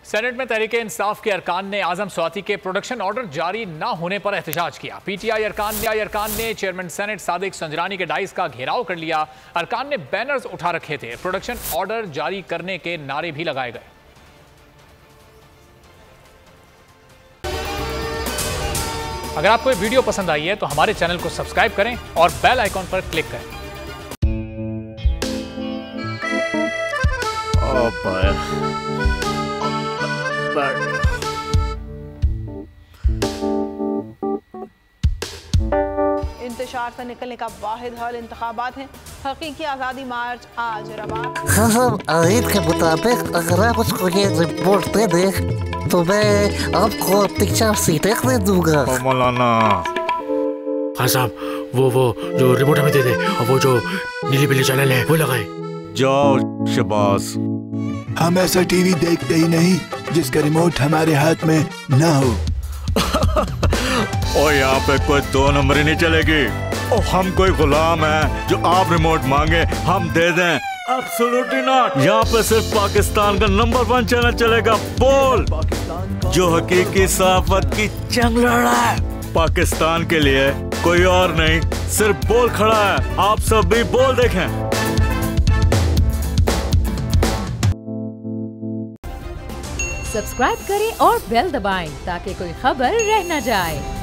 Senate में तहरीक इंसाफ के अरकान ने आजम स्वाति के प्रोडक्शन ऑर्डर जारी न होने पर एहतजाज किया। पीटीआई अरकान ने चेयरमैन सेनेट सादिक संजरानी के डाइस का घेराव कर लिया। अरकान ने बैनर्स उठा रखे थे। प्रोडक्शन ऑर्डर जारी करने के नारे भी लगाए गए। अगर आपको ये वीडियो पसंद आई है तो हमारे चैनल को सब्सक्राइब करें और बेल आइकॉन पर क्लिक करें। इंतशार से निकलने का वाहिद हल इंतखाबात हैं। हकीकी आज़ादी मार्च आज रवा। हाँ, आयत के मुताबिक अगर आप उसको ये रिपोर्ट दे दें तो मैं आपको 3-4 सीटें दे दूंगा। मौलाना हाँ साहब, वो जो रिपोर्ट हमें दे दे और वो जो नीली पीली चैनल है वो लगाए। जाओ शबास। हम ऐसा टीवी देखते ही नहीं जिसका रिमोट हमारे हाथ में ना हो। और यहाँ पे कोई 2 नंबर ही नहीं चलेगी। और हम कोई गुलाम है जो आप रिमोट मांगे हम दे दें? Absolutely not. यहाँ पे सिर्फ पाकिस्तान का नंबर 1 चैनल चलेगा, बोल, जो हकीकी सहाफत की जंग लड़ रहा है। पाकिस्तान के लिए कोई और नहीं, सिर्फ बोल खड़ा है। आप सब भी बोल देखें। सब्सक्राइब करें और बेल दबाएं ताकि कोई खबर रह न जाए।